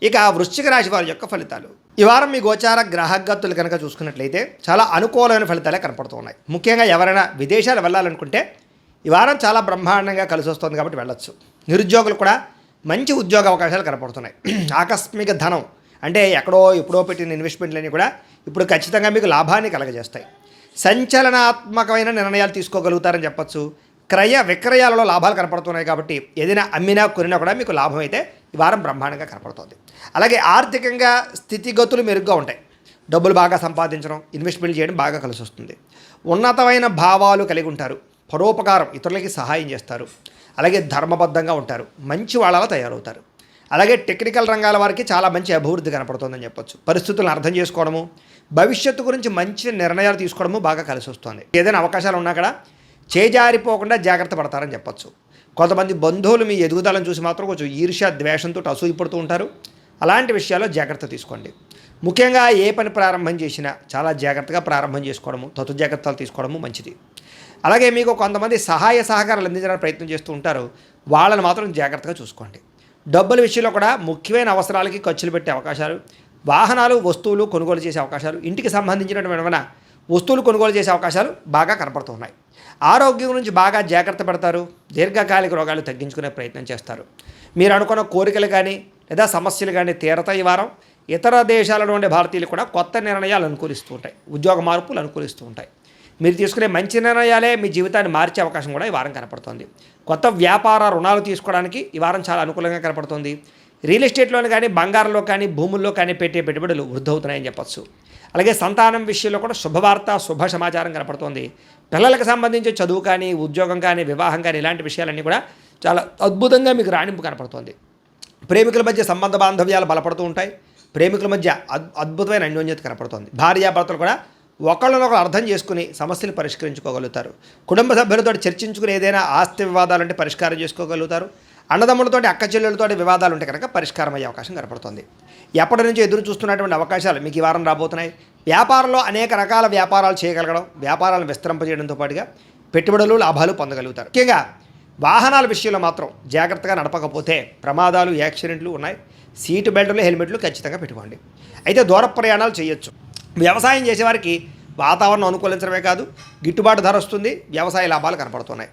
ఇక వృశ్చిక రాశి వారి యొక్క ఫలితాలు ఈ వారం మీ గోచార గ్రహగతులు కనుక చూసుకున్నట్లయితే చాలా అనుకూలమైన ఫలితాలే కనపడుతున్నాయి. ముఖ్యంగా ఎవరైనా విదేశాలు వెళ్ళాలనుకుంటే ఈ వారం చాలా బ్రహ్మాండంగా కలిసి వస్తుంది కాబట్టి వెళ్ళొచ్చు. నిరుద్యోగులు కూడా మంచి ఉద్యోగ అవకాశాలు కనపడుతున్నాయి. ఆకస్మిక ధనం అంటే ఎప్పుడో పెట్టిన ఇన్వెస్ట్మెంట్లన్నీ కూడా ఇప్పుడు ఖచ్చితంగా మీకు లాభాన్ని కలగజేస్తాయి. సంచలనాత్మకమైన నిర్ణయాలు తీసుకోగలుగుతారని చెప్పచ్చు. క్రయ విక్రయాలలో లాభాలు కనపడుతున్నాయి కాబట్టి ఏదైనా అమ్మినా కొనినా కూడా మీకు లాభం అయితే ఈ వారం బ్రహ్మాండంగా కనపడుతుంది. అలాగే ఆర్థికంగా స్థితిగతులు మెరుగ్గా ఉంటాయి. డబ్బులు బాగా సంపాదించడం, ఇన్వెస్ట్మెంట్ చేయడం బాగా కలిసి వస్తుంది. ఉన్నతమైన భావాలు కలిగి ఉంటారు. పరోపకారం, ఇతరులకి సహాయం చేస్తారు. అలాగే ధర్మబద్ధంగా ఉంటారు. మంచి వాళ్ళలా తయారవుతారు. అలాగే టెక్నికల్ రంగాల వారికి చాలా మంచి అభివృద్ధి కనపడుతుందని చెప్పొచ్చు. పరిస్థితులను అర్థం చేసుకోవడము, భవిష్యత్తు గురించి మంచి నిర్ణయాలు తీసుకోవడము బాగా కలిసి వస్తుంది. ఏదైనా అవకాశాలు ఉన్నా కూడా చేజారిపోకుండా జాగ్రత్త పడతారని చెప్పొచ్చు. కొంతమంది బంధువులు మీ ఎదుగుదలను చూసి మాత్రం కొంచెం ఈర్ష్య ద్వేషంతో అసూయపడుతూ ఉంటారు. అలాంటి విషయాల్లో జాగ్రత్త తీసుకోండి. ముఖ్యంగా ఏ పని ప్రారంభం చేసినా చాలా జాగ్రత్తగా ప్రారంభం చేసుకోవడము, తతు జాగ్రత్తలు తీసుకోవడము మంచిది. అలాగే మీకు కొంతమంది సహాయ సహకారాలు అందించడానికి ప్రయత్నం చేస్తూ ఉంటారు. వాళ్ళని మాత్రం జాగ్రత్తగా చూసుకోండి. డబ్బుల విషయంలో కూడా ముఖ్యమైన అవసరాలకి ఖర్చులు పెట్టే అవకాశాలు, వాహనాలు వస్తువులు కొనుగోలు చేసే అవకాశాలు, ఇంటికి సంబంధించినటువంటి ఏమైనా వస్తువులు కొనుగోలు చేసే అవకాశాలు బాగా కనపడుతున్నాయి. ఆరోగ్యం గురించి బాగా జాగ్రత్త పడతారు. దీర్ఘకాలిక రోగాలు తగ్గించుకునే ప్రయత్నం చేస్తారు. మీరు అనుకున్న కోరికలు కానీ లేదా సమస్యలు కానీ తీరతాయి. ఈ వారం ఇతర దేశాలలో ఉండే భారతీయులు కూడా కొత్త నిర్ణయాలు అనుకూలిస్తూ ఉంటాయి. ఉద్యోగ మార్పులు అనుకూలిస్తూ ఉంటాయి. మీరు తీసుకునే మంచి నిర్ణయాలే మీ జీవితాన్ని మార్చే అవకాశం కూడా ఈ వారం కనపడుతుంది. కొత్త వ్యాపార రుణాలు తీసుకోవడానికి ఈ వారం చాలా అనుకూలంగా కనపడుతుంది. రియల్ ఎస్టేట్లోని కానీ బంగారంలో కానీ భూముల్లో కానీ పెట్టే పెట్టుబడులు వృద్ధి అవుతున్నాయని చెప్పచ్చు. అలాగే సంతానం విషయంలో కూడా శుభవార్త, శుభ సమాచారం కనపడుతుంది. పిల్లలకు సంబంధించి చదువు కానీ, ఉద్యోగం కానీ, వివాహం కానీ ఇలాంటి విషయాలన్నీ కూడా చాలా అద్భుతంగా మీకు రాణింపు కనపడుతుంది. ప్రేమికుల మధ్య సంబంధ బాంధవ్యాలు బలపడుతూ ఉంటాయి. ప్రేమికుల మధ్య అద్భుతమైన అన్యోన్యత కనపడుతుంది. భార్యాభర్తలు కూడా ఒకళ్ళనొకరు అర్థం చేసుకుని సమస్యలు పరిష్కరించుకోగలుగుతారు. కుటుంబ సభ్యులతో చర్చించుకుని ఏదైనా ఆస్తి వివాదాలు ఉంటే పరిష్కారం చేసుకోగలుగుతారు. అన్నదమ్ములతోటి అక్క చెల్లెలతోటి వివాదాలు ఉంటే కనుక పరిష్కారం అయ్యే అవకాశం కనపడుతుంది. ఎప్పటి నుంచో ఎదురు చూస్తున్నటువంటి అవకాశాలు మీకు ఈ వారం రాబోతున్నాయి. వ్యాపారంలో అనేక రకాల వ్యాపారాలు చేయగలగడం, వ్యాపారాలను విస్తరింపజేయడంతో పాటుగా పెట్టుబడులు, లాభాలు పొందగలుగుతారు. ముఖ్యంగా వాహనాల విషయంలో మాత్రం జాగ్రత్తగా నడపకపోతే ప్రమాదాలు, యాక్సిడెంట్లు ఉన్నాయి. సీటు బెల్టులు, హెల్మెట్లు ఖచ్చితంగా పెట్టుకోండి. అయితే దూర ప్రయాణాలు చేయొచ్చు. వ్యవసాయం చేసేవారికి వాతావరణం అనుకూలించడమే కాదు, గిట్టుబాటు ధర వస్తుంది. వ్యవసాయ లాభాలు కనపడుతున్నాయి.